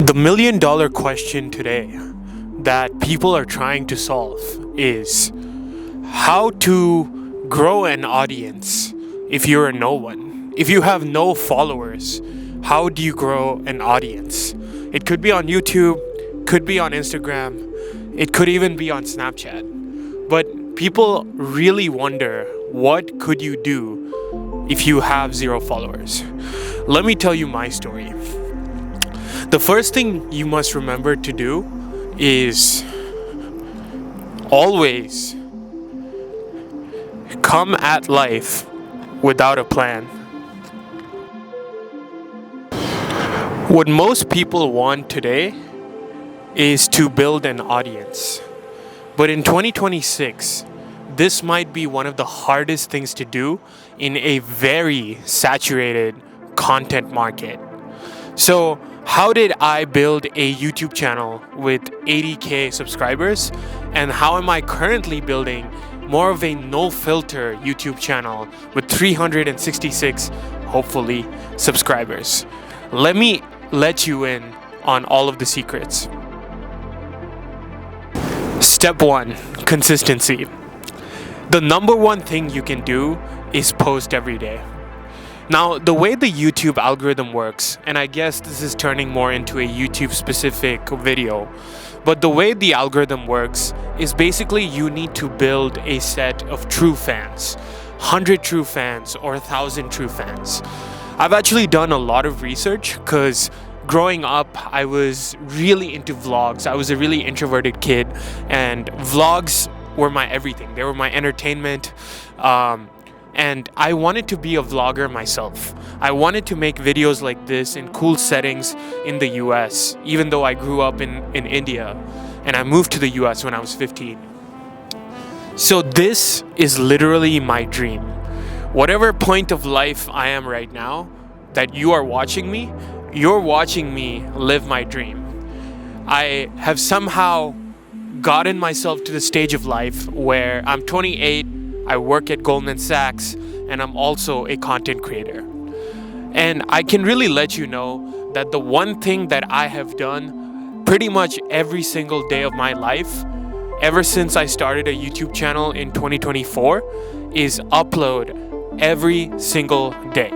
The $1,000,000 question today that people are trying to solve is how to grow an audience if you're a no one. If you have no followers, how do you grow an audience? It could be on YouTube, could be on Instagram, it could even be on Snapchat. But people really wonder, what could you do if you have 0 followers? Let me tell you my story. The first thing you must remember to do is always come at life without a plan. What most people want today is to build an audience. But in 2026, this might be one of the hardest things to do in a very saturated content market. So, how did I build a YouTube channel with 80K subscribers? And how am I currently building more of a no-filter YouTube channel with 366, hopefully, subscribers? Let me let you in on all of the secrets. Step 1, consistency. The number one thing you can do is post every day. Now, the way the YouTube algorithm works, and I guess this is turning more into a YouTube specific video, but the way the algorithm works is basically you need to build a set of true fans, 100 true fans or 1,000 true fans. I've actually done a lot of research because growing up, I was really into vlogs. I was a really introverted kid, and vlogs were my everything. They were my entertainment. And I wanted to be a vlogger myself. I wanted to make videos like this in cool settings in the US, even though I grew up in India and I moved to the US when I was 15. So this is literally my dream. Whatever point of life I am right now that you are watching me, you're watching me live my dream. I have somehow gotten myself to the stage of life where I'm 28, I work at Goldman Sachs, and I'm also a content creator. And I can really let you know that the one thing that I have done pretty much every single day of my life, ever since I started a YouTube channel in 2024, is upload every single day.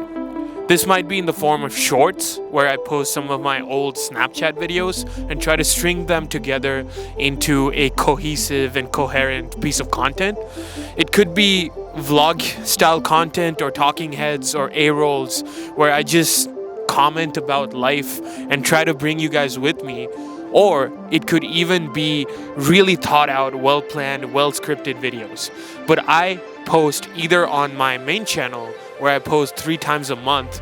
This might be in the form of shorts, where I post some of my old Snapchat videos and try to string them together into a cohesive and coherent piece of content. It could be vlog style content or talking heads or A-rolls, where I just comment about life and try to bring you guys with me. Or it could even be really thought out, well-planned, well-scripted videos. But I post either on my main channel, where I post 3 times a month,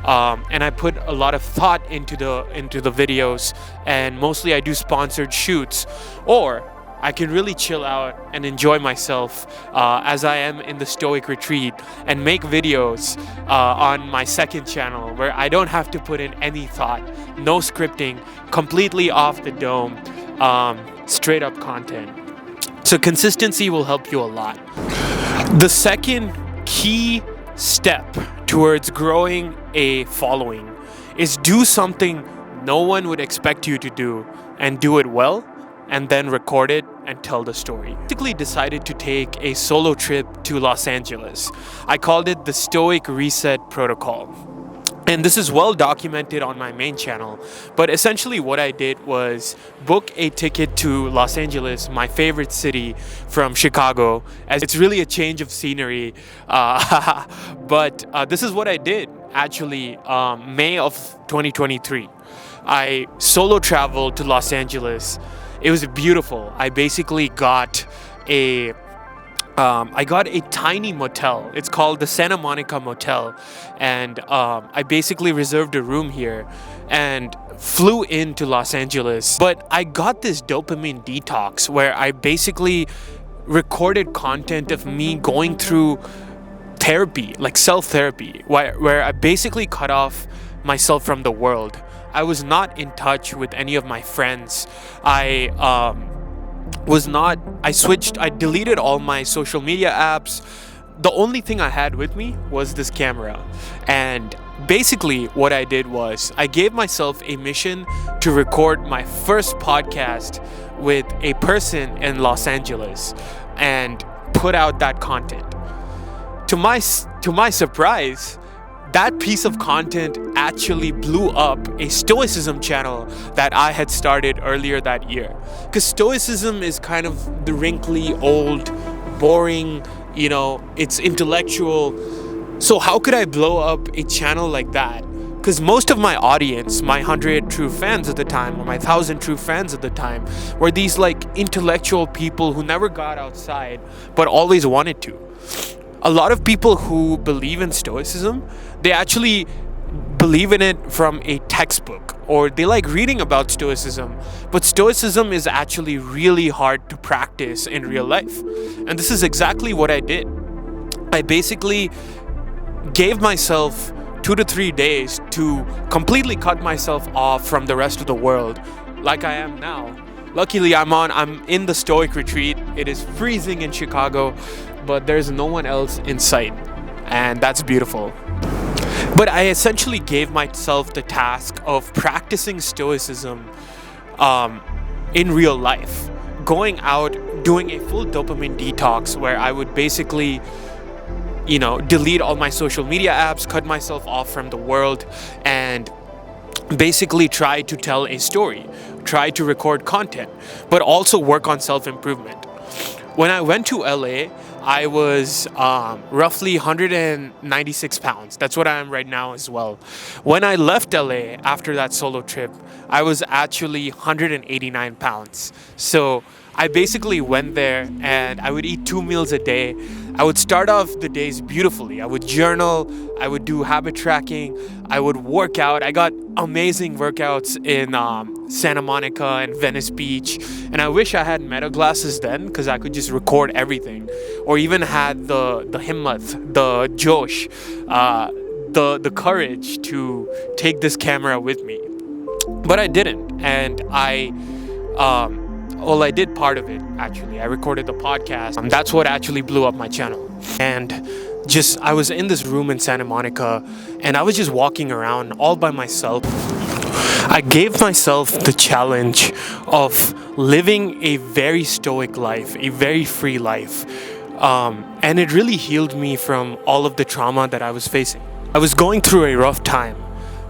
and I put a lot of thought into the videos, and mostly I do sponsored shoots, or I can really chill out and enjoy myself as I am in the stoic retreat and make videos on my second channel where I don't have to put in any thought, no scripting, completely off the dome, straight up content. So consistency will help you a lot. The second key step towards growing a following is do something no one would expect you to do, and do it well, and then record it and tell the story. I basically decided to take a solo trip to Los Angeles. I called it the Stoic Reset Protocol. And this is well documented on my main channel. But essentially what I did was book a ticket to Los Angeles, my favorite city from Chicago, as it's really a change of scenery. But this is what I did actually May of 2023. I solo traveled to Los Angeles. It was beautiful. I basically got a tiny motel. It's called the Santa Monica Motel, and I basically reserved a room here and flew into Los Angeles. But I got this dopamine detox where I basically recorded content of me going through therapy, like self-therapy, where I basically cut off myself from the world. I was not in touch with any of my friends. I deleted all my social media apps. The only thing I had with me was this camera, and basically what I did was I gave myself a mission to record my first podcast with a person in Los Angeles and put out that content. To my surprise, that piece of content actually blew up a Stoicism channel that I had started earlier that year. Because Stoicism is kind of the wrinkly, old, boring, it's intellectual. So how could I blow up a channel like that? Because most of my audience, my 100 true fans at the time, or my 1,000 true fans at the time, were these like intellectual people who never got outside, but always wanted to. A lot of people who believe in Stoicism, they actually believe in it from a textbook, or they like reading about Stoicism, but Stoicism is actually really hard to practice in real life. And this is exactly what I did. I basically gave myself 2 to 3 days to completely cut myself off from the rest of the world, like I am now. Luckily, I'm in the Stoic retreat. It is freezing in Chicago, but there's no one else in sight, and that's beautiful. But I essentially gave myself the task of practicing Stoicism in real life, going out, doing a full dopamine detox where I would basically delete all my social media apps, cut myself off from the world, and basically try to tell a story, try to record content, but also work on self-improvement. When I went to LA, I was roughly 196 pounds. That's what I am right now as well. When I left LA after that solo trip, I was actually 189 pounds. So I basically went there and I would eat 2 meals a day. I would start off the days beautifully. I would journal, I would do habit tracking, I would work out. I got amazing workouts in Santa Monica and Venice Beach. And I wish I had meta glasses then, because I could just record everything. Or even had the himmat, the josh, the courage to take this camera with me. But I didn't. And I did part of it, actually. I recorded the podcast. That's what actually blew up my channel. And I was in this room in Santa Monica, and I was just walking around all by myself. I gave myself the challenge of living a very stoic life, a very free life. And it really healed me from all of the trauma that I was facing. I was going through a rough time,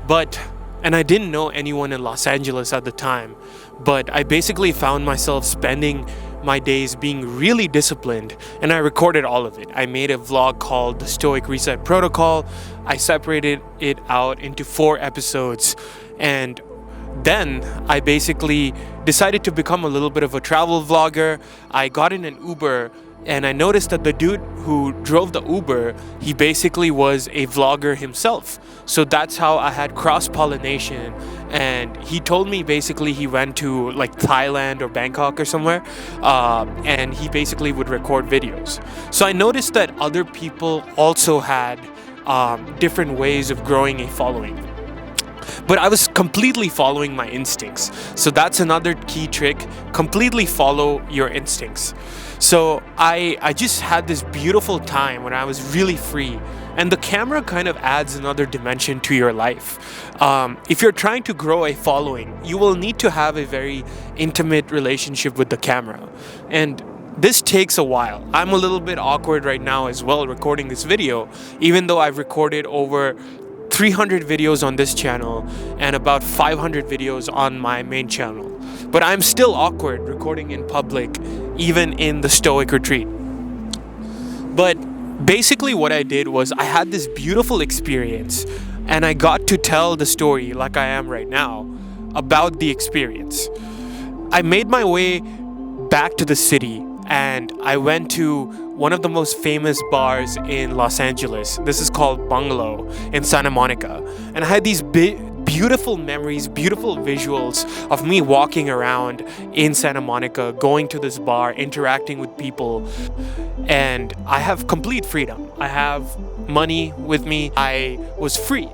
and I didn't know anyone in Los Angeles at the time, but I basically found myself spending my days being really disciplined, and I recorded all of it. I made a vlog called The Stoic Reset Protocol. I separated it out into 4 episodes, and then I basically decided to become a little bit of a travel vlogger. I got in an Uber, and I noticed that the dude who drove the Uber, he basically was a vlogger himself. So that's how I had cross-pollination. And he told me basically he went to like Thailand or Bangkok or somewhere, and he basically would record videos. So I noticed that other people also had different ways of growing a following. But I was completely following my instincts. So that's another key trick. Completely follow your instincts. So I just had this beautiful time when I was really free. And the camera kind of adds another dimension to your life. If you're trying to grow a following, you will need to have a very intimate relationship with the camera. And this takes a while. I'm a little bit awkward right now as well recording this video, even though I've recorded over 300 videos on this channel and about 500 videos on my main channel. But I'm still awkward recording in public, even in the Stoic retreat. But basically what I did was I had this beautiful experience, and I got to tell the story, like I am right now, about the experience. I made my way back to the city, and I went to one of the most famous bars in Los Angeles. This is called Bungalow in Santa Monica. And I had these beautiful memories, beautiful visuals of me walking around in Santa Monica, going to this bar, interacting with people. And I have complete freedom. I have money with me. I was free.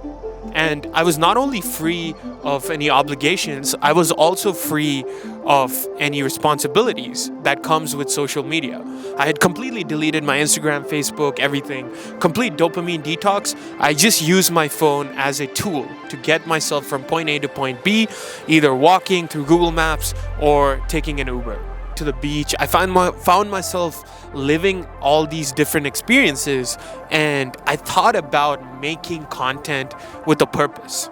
And I was not only free of any obligations, I was also free of any responsibilities that comes with social media. I had completely deleted my Instagram, Facebook, everything. Complete dopamine detox. I just used my phone as a tool to get myself from point A to point B, either walking through Google Maps or taking an Uber to the beach. I found myself living all these different experiences, and I thought about making content with a purpose.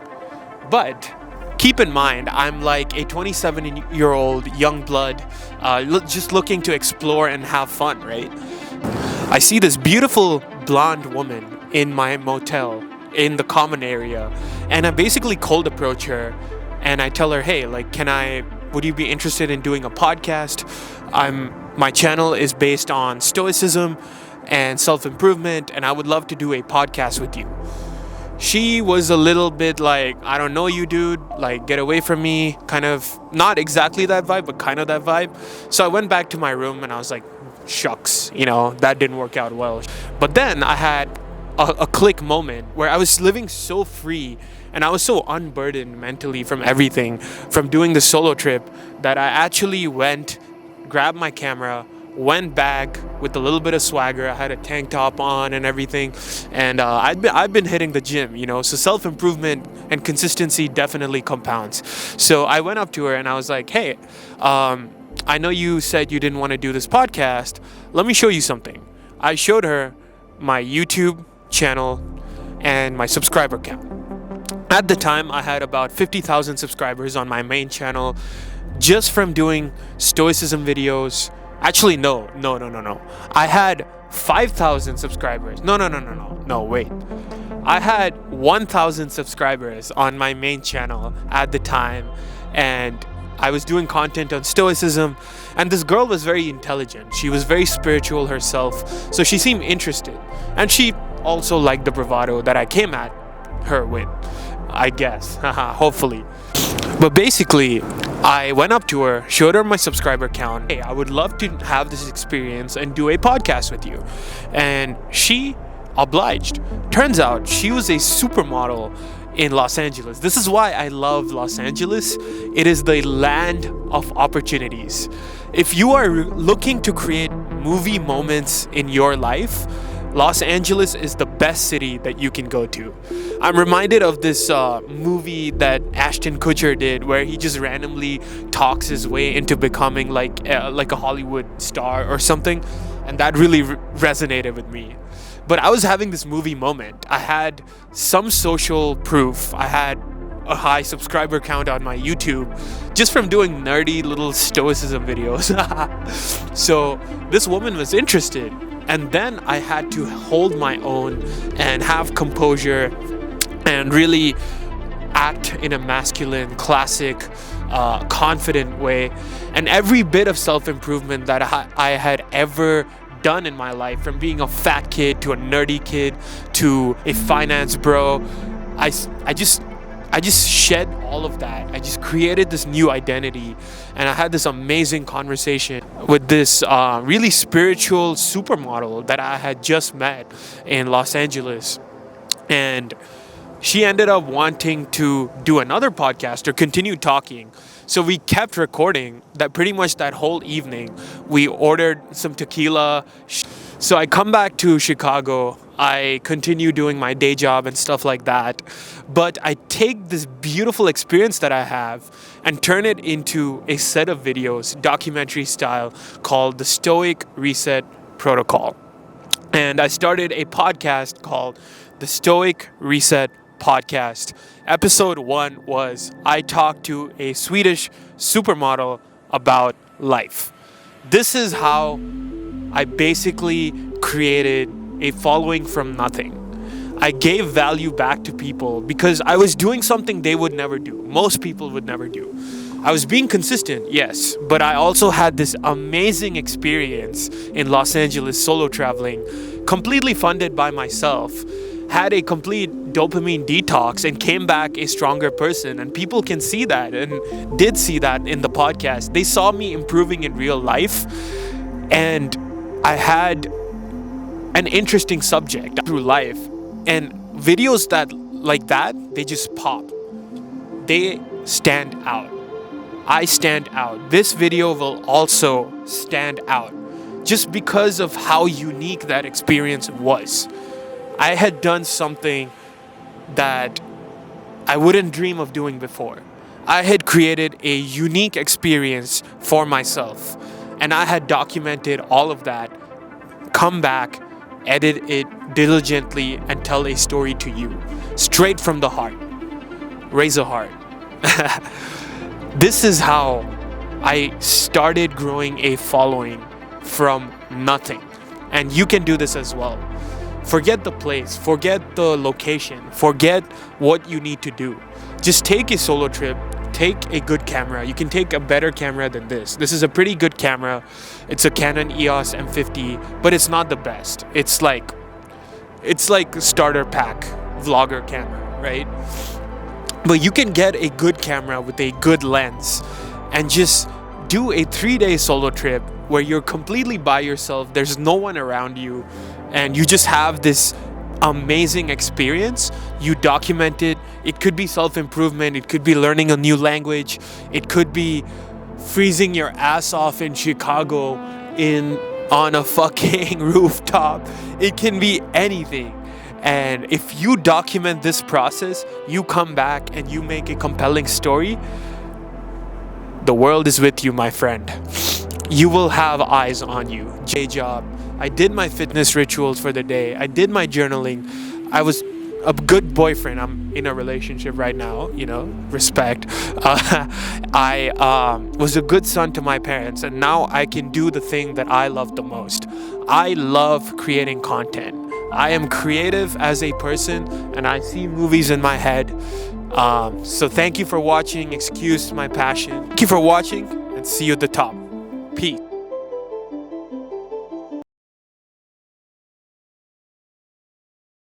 But keep in mind, I'm like a 27-year-old young blood, just looking to explore and have fun, right? I see this beautiful blonde woman in my motel in the common area, and I basically cold approach her and I tell her, hey, like, would you be interested in doing a podcast? My channel is based on stoicism and self-improvement, and I would love to do a podcast with you. She was a little bit like, I don't know you, dude, like, get away from me, kind of, not exactly that vibe, but kind of that vibe. So I went back to my room and I was like, shucks, that didn't work out well. But then I had a click moment where I was living so free and I was so unburdened mentally from everything, from doing the solo trip, that I actually grabbed my camera, went back with a little bit of swagger. I had a tank top on and everything, and I've been hitting the gym, so self-improvement and consistency definitely compounds. So I went up to her and I was like, hey, I know you said you didn't want to do this podcast. Let me show you something. I showed her my YouTube channel and my subscriber count. At the time, I had about 50,000 subscribers on my main channel just from doing stoicism videos. Actually, no. I had 5,000 subscribers. No, wait. I had 1,000 subscribers on my main channel at the time, and I was doing content on stoicism, and this girl was very intelligent. She was very spiritual herself, so she seemed interested. And she also liked the bravado that I came at her with, I guess. Hopefully. But basically, I went up to her, showed her my subscriber count. Hey, I would love to have this experience and do a podcast with you. And she obliged. Turns out she was a supermodel in Los Angeles. This is why I love Los Angeles. It is the land of opportunities. If you are looking to create movie moments in your life, Los Angeles is the best city that you can go to. I'm reminded of this movie that Ashton Kutcher did, where he just randomly talks his way into becoming like a Hollywood star or something, and that really resonated with me. But I was having this movie moment. I had some social proof. I had a high subscriber count on my YouTube just from doing nerdy little stoicism videos. So this woman was interested. And then I had to hold my own and have composure and really act in a masculine, classic, confident way. And every bit of self-improvement that I had ever done in my life, from being a fat kid to a nerdy kid to a finance bro, I just shed all of that. I just created this new identity, and I had this amazing conversation with this really spiritual supermodel that I had just met in Los Angeles. And she ended up wanting to do another podcast or continue talking. So we kept recording that pretty much that whole evening. We ordered some tequila. So I come back to Chicago. I continue doing my day job and stuff like that. But I take this beautiful experience that I have and turn it into a set of videos, documentary style, called the Stoic Reset Protocol. And I started a podcast called the Stoic Reset Podcast. Episode 1 was I talked to a Swedish supermodel about life. This is how I basically created a following from nothing. I gave value back to people because I was doing something they would never do. Most people would never do. I was being consistent, yes, but I also had this amazing experience in Los Angeles solo traveling, completely funded by myself, had a complete dopamine detox, and came back a stronger person. And people can see that and did see that in the podcast. They saw me improving in real life, and I had an interesting subject through life and videos that like that, they just pop. They stand out. I stand out. This video will also stand out just because of how unique that experience was. I had done something that I wouldn't dream of doing before. I had created a unique experience for myself, and I had documented all of that, come back, edit it diligently, and tell a story to you, straight from the heart. Raise a heart. This is how I started growing a following from nothing. And you can do this as well. Forget the place, forget the location, forget what you need to do. Just take a solo trip, take a good camera. You can take a better camera than this. This is a pretty good camera. It's a Canon EOS M50, but it's not the best. It's like a starter pack vlogger camera, right? But you can get a good camera with a good lens and just do a 3-day solo trip where you're completely by yourself. There's no one around you, and you just have this amazing experience. You document it. It could be self-improvement. It could be learning a new language. It could be freezing your ass off in Chicago on a fucking rooftop. It can be anything. And if you document this process, you come back and you make a compelling story, the world is with you, my friend. You will have eyes on you. Job. I did my fitness rituals for the day. I did my journaling. I was a good boyfriend. I'm in a relationship right now, respect. I was a good son to my parents, and now I can do the thing that I love the most. I love creating content. I am creative as a person, and I see movies in my head. So thank you for watching. Excuse my passion. Thank you for watching, and see you at the top. Peace.